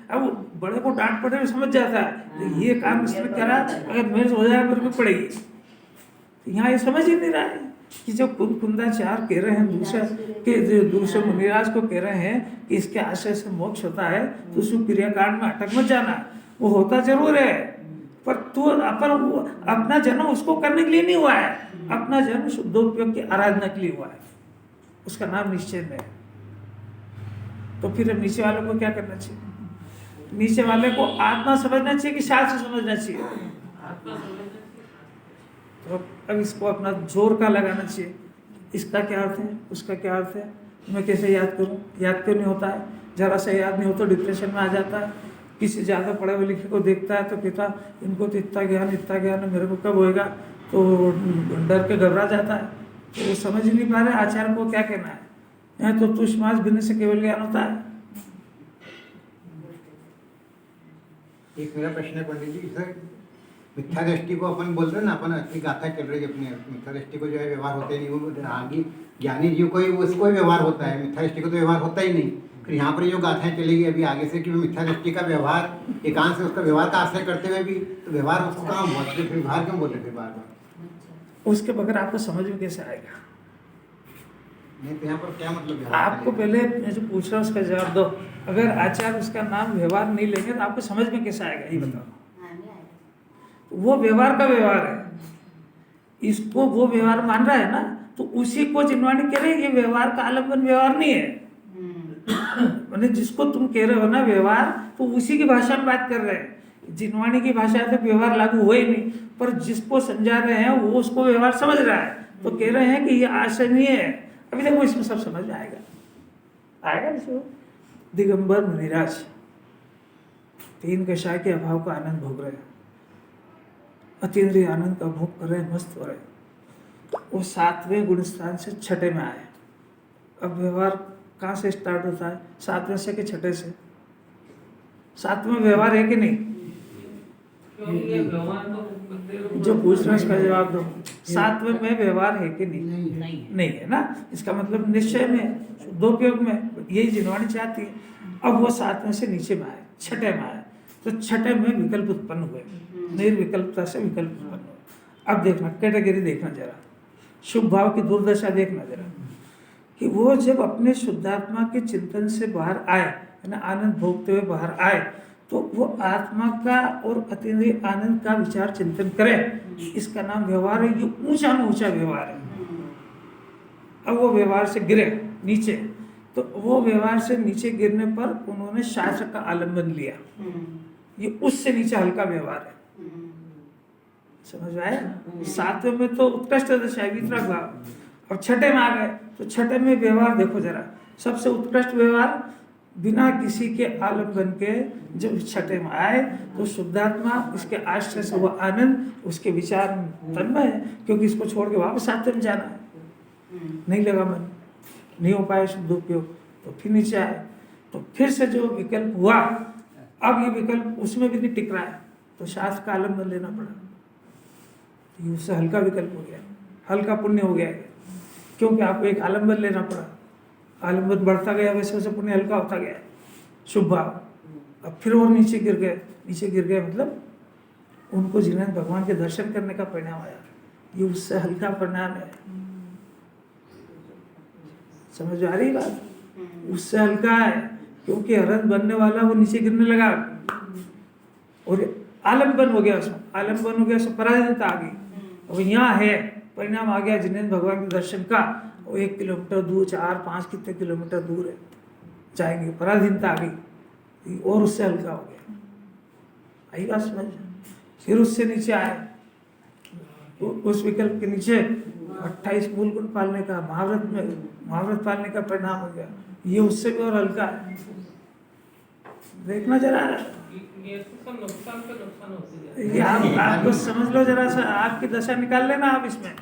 अब बड़े को डांट पड़े तो समझ जाता है तो ये काम इसने करा, अगर मेरे से हो जाए मेरे को पड़ेगी। तो यहाँ ये समझ ही नहीं रहा है कि जो कुंदाचार कह रहे हैं दूसरे मुनिराज को कह रहे हैं कि इसके आशय से मोक्ष होता है, तो उस क्रियाकांड में अटक मत जाना। वो होता जरूर है, पर तू अपना जन्म उसको करने के लिए नहीं हुआ है, अपना जन्म शुद्धोपयोग की आराधना के लिए हुआ है, उसका नाम निश्चय में। तो फिर अब नीचे वालों को क्या करना चाहिए? नीचे वाले को आत्मा समझना चाहिए कि शास्त्र समझना चाहिए? आत्मा समझना चाहिए। तो अब इसको अपना जोर का लगाना चाहिए। इसका क्या अर्थ है, उसका क्या अर्थ है, मैं कैसे याद करूं? याद क्यों नहीं होता है? जरा सा याद नहीं होता डिप्रेशन में आ जाता है। किसी ज़्यादा पढ़े हुए लिखे को देखता है तो कहता इनको तो इतना ज्ञान है, मेरे को कब होएगा? तो डर के घबरा जाता है, तो वो समझ ही नहीं पा रहे आचार्य को क्या कहना है। यहाँ तो तुष्मास भिन्न से केवल ज्ञान होता है। एक मेरा प्रश्न है पंडित जी, सर मिथ्या दृष्टि को अपन बोल रहे हैं ना, अपन अच्छी गाथा चल रही है अपनी, मिथ्या दृष्टि को जो है व्यवहार होते नहीं, वो आगे ज्ञानी जीव को ही उसको ही व्यवहार होता है, मिथ्या दृष्टि को तो व्यवहार होता ही नहीं। फिर यहाँ पर जो गाथाएं चलेगी अभी आगे से कि मिथ्या दृष्टि का व्यवहार एकांत से उसका व्यवहार का आश्रय करते हुए भी, तो व्यवहार उसको कहाँ बोलते, फिर व्यवहार क्यों बोलते फिर बार बार? उसके बगैर आपको समझ में कैसे आएगा? नहीं तो यहाँ पर क्या मतलब व्यवहार आपको करेगा? पहले मैं जो पूछ रहा हूँ उसका जवाब दो। अगर आचार्य उसका नाम व्यवहार नहीं लेंगे तो आपको समझ में कैसे आएगा, ये बताओ। वो व्यवहार का व्यवहार है, इसको वो व्यवहार मान रहा है ना, तो उसी को जिनवाणी कह रहे हैं, ये व्यवहार का आलम्बन व्यवहार नहीं है। मैंने जिसको तुम कह रहे हो ना व्यवहार, तो उसी की भाषा में बात कर रहे हैं। जिनवाणी की भाषा से व्यवहार लागू हो ही नहीं, पर जिसको समझा रहे हैं वो उसको व्यवहार समझ रहा है, तो कह रहे हैं कि ये आशय नहीं है। अभी देखो इसमें सब समझ में आएगा इसको। दिगंबर मुनिराज 3 कषाय के अभाव का आनंद भोग रहे हैं, अतीन्द्रिय आनंद का भोग कर रहे हैं, मस्त हो रहे हैं। वो 7वें गुणस्थान से 6ठे में आए। अब व्यवहार कहाँ से स्टार्ट होता है? 7वें से कि 6ठे से? 7वें व्यवहार है कि नहीं? क्योंकि ये भगवान तो जो पूछ रहे हैं उसका जवाब दो। 7वें में व्यवहार है कि नहीं? नहीं है ना। इसका मतलब निश्चय में, शुद्धोपयोग में, यही जिनवाणी चाहती है। अब वो 7वें से नीचे में आए, 6ठे में आए, तो 6ठे में विकल्प उत्पन्न हुए, निर्विकल्पता से विकल्प उत्पन्न हुए। अब देखना कैटेगरी, देखना जरा शुभ भाव की दुर्दशा देखना जरा, कि वो जब अपने शुद्धात्मा के चिंतन से बाहर आए, आनंद भोगते हुए बाहर आए, तो वो आत्मा का और अतीन्द्रिय आनंद का विचार चिंतन करे, इसका नाम व्यवहार है। ये ऊंचा में ऊंचा व्यवहार है। अब वो व्यवहार से गिरे नीचे, तो वो व्यवहार से नीचे गिरने पर उन्होंने शास्त्र का आलम्बन लिया। ये उससे नीचे हल्का व्यवहार है। समझ में आया? सातवें में तो उत्कृष्ट दशा है, वितराग भाव। और छठे में आ गए, तो छठे में व्यवहार देखो जरा, सबसे उत्कृष्ट व्यवहार बिना किसी के आलम्बन के जब छठे में आए तो शुद्धात्मा, इसके आश्रय से हुआ आनंद, उसके विचार तन्मय है, क्योंकि इसको छोड़ के वापस सातवें में जाना है। नहीं लगा मन, नहीं हो पाया शुद्ध उपयोग, तो फिर नीचे आए, तो फिर से जो विकल्प हुआ, अब ये विकल्प उसमें भी नहीं टिक रहा है, तो शास्त्र का आलम्बन लेना पड़ा। ये उससे हल्का विकल्प हो गया, हल्का पुण्य हो गया, क्योंकि आपको एक आलम्बन लेना पड़ा। आलम्बन बढ़ता गया, वैसे वैसे पुण्य हल्का होता गया, शुभ भाव। अब फिर और नीचे गिर गए, नीचे गिर गए मतलब उनको जिन्हें भगवान के दर्शन करने का परिणाम आया, ये उससे हल्का परिणाम है। समझ आ रही बात? उससे हल्का है, क्योंकि हरण बनने वाला वो नीचे गिरने लगा और आलम्बन हो गया, उसमें आलम्बन हो गया, उसमें पराधीनता आ गई। अब यहाँ है परिणाम आ गया जिन्हें भगवान के दर्शन का, वो 1 किलोमीटर दूर, 4-5 कितने किलोमीटर दूर है, जाएंगे, पराधीनता आ गई और उससे हल्का हो गया। आई बात समझ? फिर उससे नीचे आए, उस विकल्प के नीचे 28 मूल गुण पालने का, महाव्रत पालने का परिणाम हो गया। ये उससे भी और हल्का है। देखना जरा, ये तो सब नुकसान पे नुकसान होते ये आपको समझ लो जरा सा, आपकी दशा निकाल लेना आप इसमें।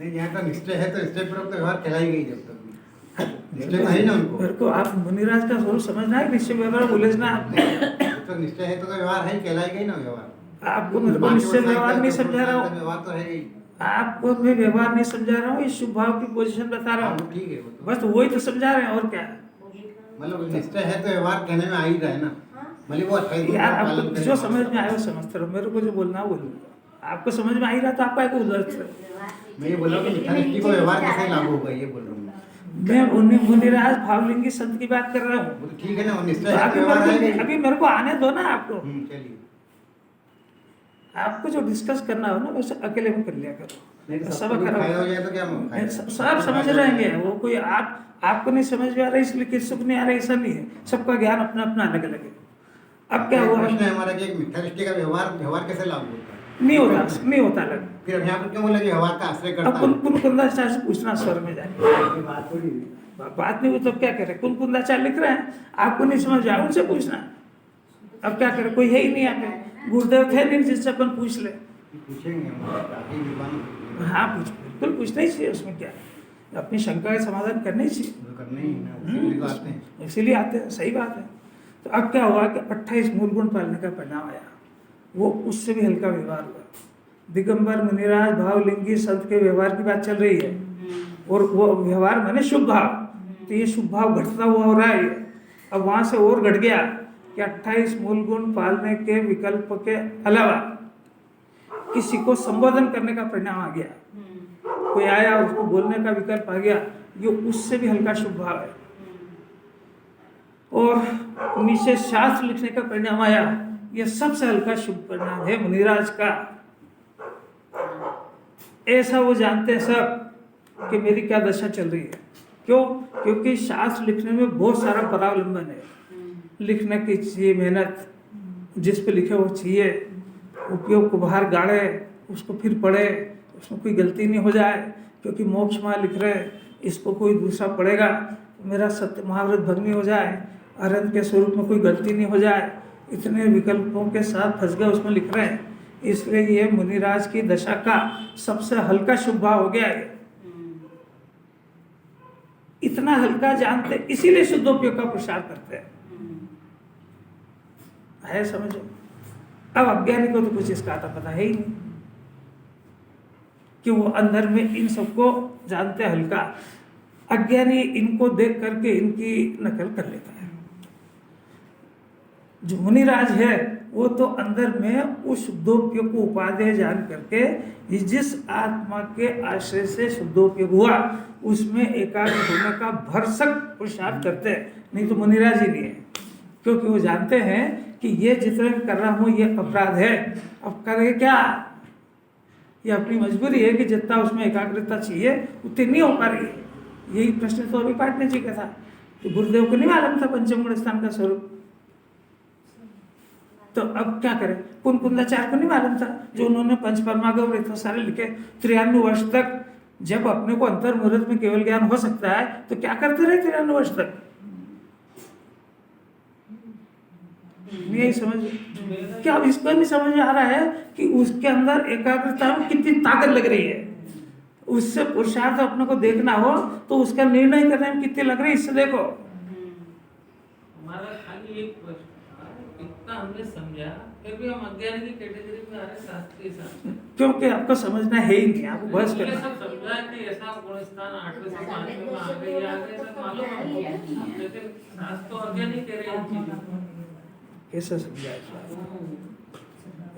नहीं, यहाँ का निश्चय है तो निश्चय पूर्वक तो व्यवहार कहलाई गई जब तक निश्चय तो है ना उनको। मेरे को आप मुनिराज का स्वरूप समझना है, निश्चय व्यवहार उलझना आपने। तो निश्चय है तो व्यवहार है, कहलाई गई ना व्यवहार। आपको मेरे को निश्चय व्यवहार नहीं समझा रहा हूँ, व्यवहार तो है ही। आपको मैं व्यवहार नहीं समझा रहा हूँ, इस शुभ भाव की पोजीशन बता रहा हूँ। ठीक है, वो तो बस वही तो समझा रहे हैं, और क्या। मतलब निश्चय है तो व्यवहार कहने में आ ही रहा है ना। मतलब वो 28 दिन यार का पालन आपको करें। जो समझ में आया वो समझते रहो, मेरे को जो बोलना है बोलो। आपको समझ में आ ही रहा तो आपका एक उलझ रहे। मैं ये बोल रहा हूँ कि मिथ्या दृष्टि को व्यवहार कैसे लागू होगा, ये बोल रहा हूँ। मैं उन्हें मुनिराज भावलिंगी संत की बात कर रहा हूँ। वो तो ठीक है ना, वो निश्चय तो है तो व्यवहार है। अभी मेरे को आने दो ना आपको। चलिए। आपको जो डिस्कस करना हो ना वैसे अकेले में कर लिया नहीं करो, तो सब सबको खराब फायदा हो जाए तो क्या फायदा? सब समझ रहेंगे। वो कोई आपको नहीं समझ में आ रहा इसलिए किसी को नहीं आ रहा, ऐसा नहीं है। सबका ज्ञान अपना अपना अलग अलग है। अब क्या हुआ? प्रश्न है हमारा कि मिथ्या दृष्टि का व्यवहार कैसे लागू होता है? नहीं होता अलग। फिर यहाँ पर क्यों बोला कि व्यवहार का आश्रय करता अब है? कुंकुंदाचार्य से पूछना स्वर में जाए, बात नहीं हुई तो क्या करे? कुंकुंदाचार्य लिख रहे हैं, आपको नहीं समझ आया, उनसे पूछना। अब क्या करे? कोई है ही नहीं यहाँ पे, गुरुदेव थे नहीं जिससे अपन पूछ ले। पूछेंगे हम, आगे विद्वान हाँ बिल्कुल पूछना ही चाहिए, उसमें क्या है। अपनी शंका का समाधान करना ही चाहिए, तो करने ही ना, इसीलिए तो आते हैं। इसीलिए आते हैं। सही बात है। तो अब क्या हुआ कि 28 मूल गुण पालने का परिणाम आया, वो उससे भी हल्का व्यवहार हुआ। दिगंबर मुनिराज भावलिंगी संत के व्यवहार की बात चल रही है, और वो व्यवहार माने शुभ भाव। तो ये शुभ भाव घटता हुआ हो रहा है। अब वहाँ से और घट गया कि 28 मूल गुण पालने के विकल्प के अलावा किसी को संबोधन करने का परिणाम आ गया। कोई आया, उसको बोलने का विकल्प आ गया, ये उससे भी हल्का शुभ भाव है। और नीचे शास्त्र लिखने का परिणाम आया, यह सबसे हल्का शुभ परिणाम है मुनिराज का। ऐसा वो जानते हैं सब कि मेरी क्या दशा चल रही है। क्यों? क्योंकि शास्त्र लिखने में बहुत सारा परावलंबन है। लिखने की चाहिए मेहनत, जिस पे लिखे वो चाहिए, उपयोग को बाहर गाड़े, उसको फिर पढ़े, उसमें कोई गलती नहीं हो जाए। क्योंकि मोक्ष माँ लिख रहे, इसको कोई दूसरा पढ़ेगा मेरा सत्य महाव्रत भंग हो जाए, अरंत के स्वरूप में कोई गलती नहीं हो जाए। इतने विकल्पों के साथ फंस गए उसमें लिख रहे हैं। इसलिए ये मुनिराज की दशा का सबसे हल्का शुभ भाव हो गया है। इतना हल्का जानते, इसीलिए शुद्धोपयोग का प्रसार करते हैं। है समझो। अब अज्ञानी को तो कुछ इसका आता पता है ही नहीं, कि वो अंदर में इन सबको जानते हल्का। अज्ञानी इनको देख करके इनकी नकल कर लेता है। जो मुनिराज है वो तो अंदर में उस शुद्धोपयोग को उपादेय जान करके जिस आत्मा के आश्रय से शुद्धोपयोग हुआ उसमें एकाग्र होने का भरसक पुरुषार्थ करते हैं। नहीं तो मुनिराज ही नहीं है, क्योंकि वो जानते हैं कि ये जितना कर रहा हूँ ये अपराध है, अब करे क्या? ये अपनी मजबूरी है कि जितना उसमें एकाग्रता चाहिए उतनी नहीं हो पा रही है। यही प्रश्न तो अभी पाटने जी का था कि गुरुदेव को नहीं मालूम था पंचम गुण स्थान का स्वरूप, तो अब क्या करें? पुनपुंदाचार्य को नहीं मालूम था, जो उन्होंने पंच परमागम इतना सारे लिखे। 93 वर्ष तक जब अपने को अंतर मुहूर्त में केवल ज्ञान हो सकता है तो क्या करते रहे 93 वर्ष तक? नहीं यही समझ क्या अब इसको नहीं समझ में आ रहा है कि उसके अंदर एकाग्रता में कितनी ताकत लग रही है। उससे पुरुषार्थ अपने को देखना हो तो उसका निर्णय करने में कितनी लग रही है, इससे देखो। हमारा खाली एक प्रश्न था, इतना हमने समझा फिर भी हम अज्ञान की कैटेगरी में आ रहे शास्त्रीय शास्त्र, क्योंकि आपको समझना है ही नहीं, आपको बहस हमने करना। सब समझा कि ऐसा गुण स्थान 8वें से 5वें में आ गए सब मालूम है, लेकिन शास्त्र तो अज्ञान ही कह रहे हैं इन चीजों को। कैसे समझाए?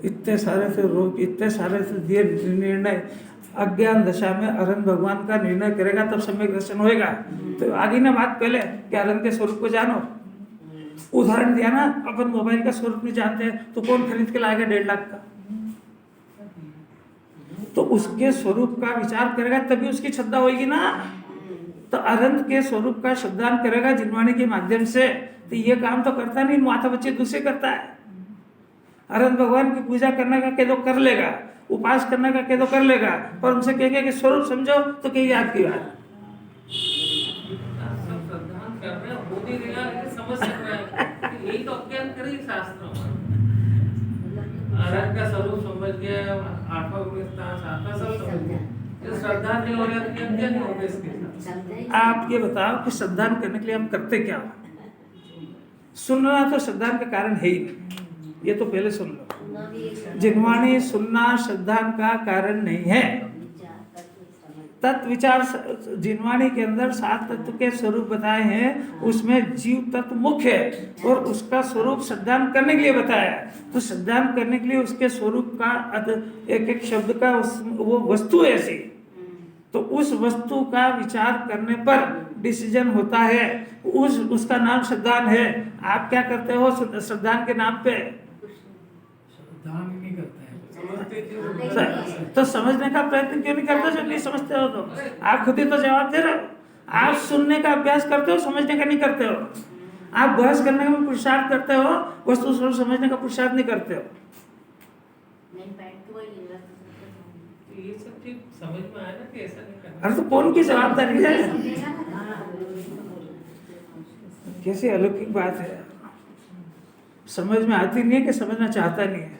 इतने सारे से रोग, इतने सारे से दिए निर्णय, अज्ञान दशा में अरहंत भगवान का निर्णय करेगा तब सम्यक दर्शन होएगा। तो आगे ना बात पहले कि अरहंत के स्वरूप को जानो। उदाहरण दिया ना, अपन मोबाइल का स्वरूप नहीं जानते तो कौन खरीद के लाएगा 1.5 लाख का? तो उसके स्वरूप का विचार करेगा तभी उसकी श्रद्धा होगी ना। तो अरहंत के स्वरूप का श्रद्धान करेगा जिनवाणी के माध्यम से, तो ये काम तो करता नहीं, माता बच्चे दूसरे करता है। अरहंत भगवान की पूजा करने का कह दो कर लेगा, उपास करने का कह दो कर लेगा, पर उनसे कहेंगे कि स्वरूप समझो तो कहिए आपकी बात। सब श्रद्धान कर रहे हैं, हो नहीं रहा लेकिन समझ सक रहे हैं कि यही तो अज्ञान करे शास्त्र में। अरहंत का स्वरूप समझ गया, 8वां गुण स्थान 7वां सब समझ गया, जो श्रद्धा नहीं हो रहा तो अज्ञान नहीं होगा इसके साथ। आप ये बताओ कि श्रद्धान करने के लिए हम करते क्या हो? सुनना तो श्रद्धान का कारण है ही नहीं, ये तो पहले सुन लो। जिनवाणी सुनना श्रद्धान का कारण नहीं है। तत्व विचार जिनवाणी के अंदर 7 तत्व के स्वरूप बताए हैं, उसमें जीव तत्व मुख्य है और उसका स्वरूप श्रद्धान करने के लिए बताया है। तो श्रद्धान करने के लिए उसके स्वरूप का एक एक शब्द का वो वस्तु ऐसी, तो उस वस्तु का विचार करने पर डिसीजन होता है, उसका नाम श्रद्धान है। आप क्या करते हो श्रद्धान के नाम पे? दान नहीं करता है। तो समझने का प्रयत्न क्यों नहीं करते? जब नहीं समझते हो तो आप खुद ही तो जवाब दे रहे हो। आप सुनने का अभ्यास करते हो, समझने का नहीं करते हो। आप बहस करने का पुरुषार्थ करते हो, वस्तु स्वरूप समझने का पुरुषार्थ नहीं करते हो। तो ये सब चीज समझ में आया ना कि ऐसा नहीं करना। अरे तो कौन की जवाबदारी है? कैसी अलौकिक बात है, समझ में आती नहीं है कि समझना चाहता नहीं है।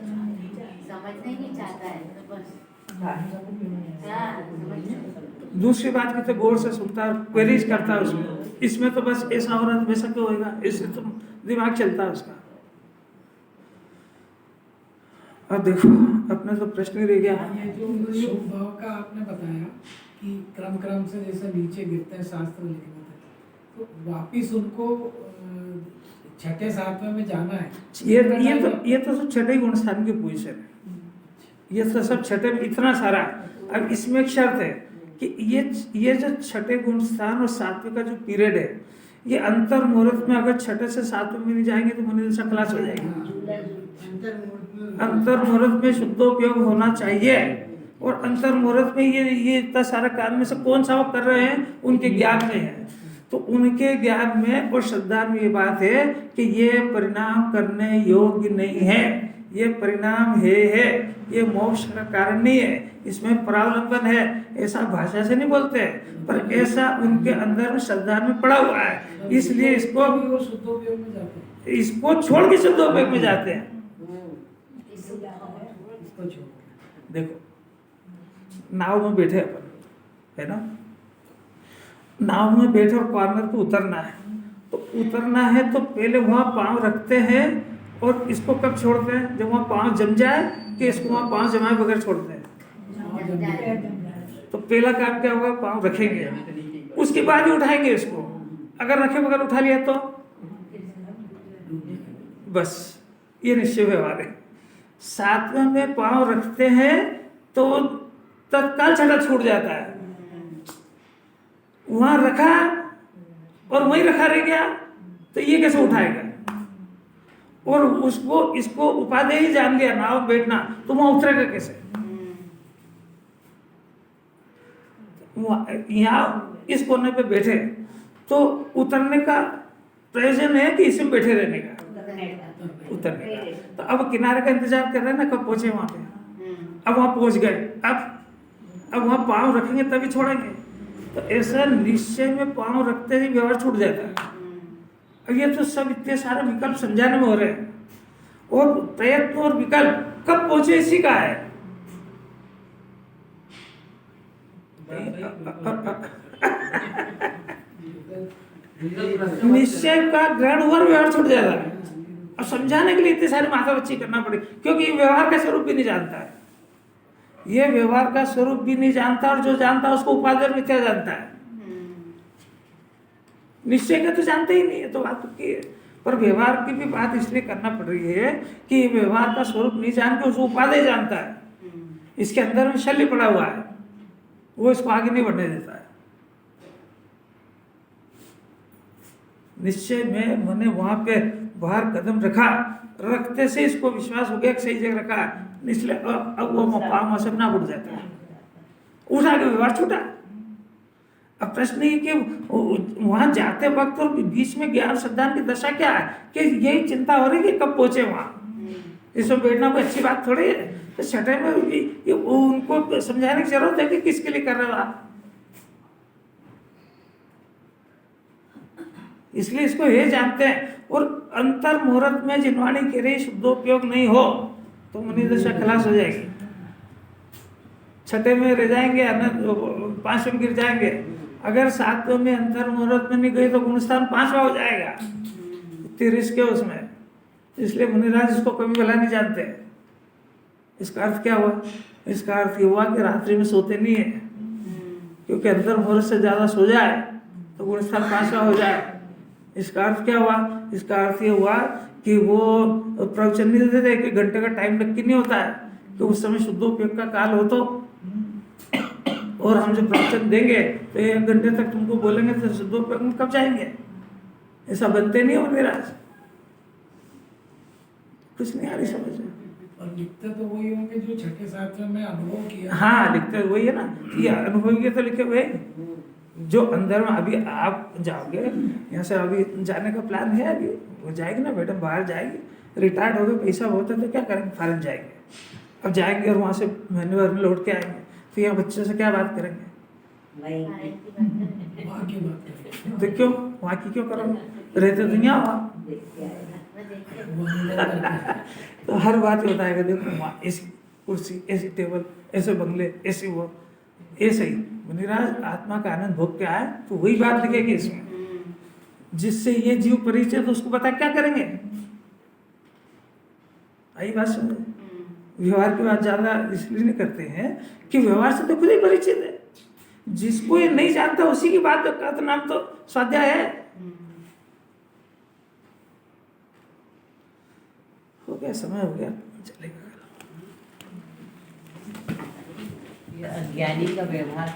समझना ही नहीं चाहता है तो बस। दूसरी बात की तो गौर से सुनता है, क्वेरीज करता है उसमें। इसमें तो बस ऐसा हो रहा है वैसा क्यों होगा, इससे तो दिमाग चलता है उसका। अब देखो अपने तो प्रश्न ही रह गया। ये जो शुभ भाव का आपने बताया कि क्रम क्रम से जैसे नीचे गिरते हैं शास्त्र में लिखा था, तो वापिस उनको 6ठे 7वें में जाना है। ये तो सब छठे गुण स्थान की पोजीशन है। ये तो सब छठे में इतना सारा। अब इसमें एक शर्त है कि ये जो छठे गुण स्थान और 7वें का जो पीरियड है, ये अंतर मुहूर्त में अगर 6ठे से 7वें में नहीं जाएंगे तो मुनि दशा खलास हो जाएगी। अंतर मुहूर्त में शुद्धोपयोग होना चाहिए। और अंतर मुहूर्त में ये इतना सारा काम में से कौन सा वो कर रहे हैं, उनके ज्ञान में है। तो उनके ज्ञान में और श्रद्धा में ये बात है कि ये परिणाम करने योग्य नहीं है, ये परिणाम है, ये मोक्ष का कारण नहीं है, इसमें परावलंबन है। ऐसा भाषा से नहीं बोलते, पर ऐसा उनके अंदर श्रद्धा में पड़ा हुआ है, इसलिए इसको भी वो शुद्धोपयोग में जाते हैं, इसको छोड़ के शुद्धोपयोग में जाते हैं। इसको छोड़। देखो नाव में बैठे अपन, है ना, नाव में बैठे और कॉर्नर पे उतरना है, तो उतरना है तो पहले वहाँ पाँव रखते हैं और इसको कब छोड़ते हैं? जब वहाँ पाँव जम जाए कि इसको वहाँ पाँव जमाए बगैर छोड़ते हैं? तो पहला काम क्या होगा? पाँव रखेंगे, उसके बाद ही उठाएंगे इसको। अगर रखे बगैर उठा लिया तो बस ये निश्चय व्यवहार है। 7वें में पाँव रखते हैं तो तत्काल छठा छूट जाता है। वहां रखा और वहीं रखा रह गया तो ये कैसे उठाएगा? और उसको इसको उपाधि ही जान लिया नाव में बैठना, तो वहां उतरेगा कैसे? यहाँ इस कोने पे बैठे तो उतरने का प्रयोजन है कि इसमें बैठे रहने का? उतरने का। तो अब किनारे का इंतजार कर रहे हैं ना, कब पहुंचे वहां पे। अब वहां पहुंच गए, अब वहां पांव रखेंगे तभी छोड़ेंगे। तो ऐसा निश्चय में पांव रखते ही व्यवहार छूट जाता है। अब ये तो सब इतने सारे विकल्प समझाने में हो रहे हैं, और प्रयत्न और विकल्प कब पहुंचे इसी का है। निश्चय का ग्रहण हुआ, व्यवहार छूट जाता है। अब समझाने के लिए इतनी सारी माथा बच्ची करना पड़े, क्योंकि ये व्यवहार का स्वरूप भी नहीं जानता है। ये व्यवहार का स्वरूप भी नहीं जानता, और जो जानता है उसको उपाधि और मिथ्या जानता है। निश्चय का तो जानते ही नहीं है, तो बात की है। पर व्यवहार की भी बात इसलिए करना पड़ रही है कि व्यवहार का स्वरूप नहीं जान के उसको उपाधि जानता है। इसके अंदर में शल्य पड़ा हुआ है, वो इसको आगे नहीं बढ़ने देता है। निश्चय में मैंने वहां पे बाहर कदम रखा, रखते से इसको विश्वास हो गया कि सही जगह रखा, इसलिए अब वो पाँव से ना उठ जाता है, उठा के व्यवहार छूटा। अब प्रश्न ये कि वहां जाते वक्त और बीच में ज्ञान श्रद्धान की दशा क्या है, कि यही चिंता हो रही है कि कब पहुंचे वहां। इसमें बैठना कोई अच्छी बात थोड़ी है। तो छठे में उनको समझाने की जरूरत है कि किसके लिए कर रहे हो आप। इसलिए इसको ये जानते हैं। और अंतर मुहूर्त में जिनवाणी के रही शुद्धोपयोग नहीं हो तो मनी दशा खलास हो जाएगी। छठे में रह जाएंगे, 5वें गिर जाएंगे। अगर 7वें में अंतर मुहूर्त में नहीं गए तो गुणस्थान 5वां हो जाएगा। इतनी रिस्क है उसमें, इसलिए मुनिराज इसको कभी भला नहीं जानते। इसका अर्थ क्या हुआ? इसका अर्थ ये हुआ कि रात्रि में सोते नहीं है, क्योंकि अंतर मुहूर्त से ज्यादा सो जाए तो गुणस्थान 5वां हो जाए। इसका अर्थ क्या हुआ? इसका अर्थ ये हुआ कि वो प्रवचन नहीं देते, 1 घंटे का टाइम नक्की नहीं होता है कि उस समय शुद्धोपयोग का काल हो तो, और हम जब प्रवचन देंगे तो 1 घंटे तक तुमको बोलेंगे तो शुद्धोपयोग में कब जाएंगे? ऐसा बनते नहीं हो निराश, कुछ नहीं आ रही समझ में। और लिखते तो वही होंगे जो छठे सातवें में अनुभव किया। हाँ, लिखते वही है ना, ये अनुभव तो लिखे हुए जो अंदर में। अभी आप जाओगे यहाँ से, अभी जाने का प्लान है, अभी वो जाएगी ना मैडम, बाहर जाएगी, रिटायर्ड हो गए, पैसा बहुत है तो क्या करेंगे, फॉरेन जाएंगे। अब जाएंगे और वहाँ से महीने भर में लौट के आएंगे, तो यहाँ बच्चों से क्या बात करेंगे? वहाँ की बात करें तो क्यों वहाँ की क्यों करोगे, रहते दुनिया वहाँ। तो हर बात ही बताएगा, देखो वहाँ ऐसी कुर्सी, ऐसी टेबल, ऐसे बंगले, ऐसी वो, ऐसे ही मुनिराज आत्मा का आनंद भोग के आए तो वही बात लिखेगी इसमें। जिससे ये जीव परिचय, तो उसको बता क्या करेंगे। आई बात समझ। व्यवहार की बात ज्यादा इसलिए नहीं करते हैं कि व्यवहार से तो खुद ही परिचित है। जिसको ये नहीं जानता उसी की बात का तो नाम तो स्वाध्याय है। हो गया, समय हो गया, चलेगा। अज्ञानी का व्यवहार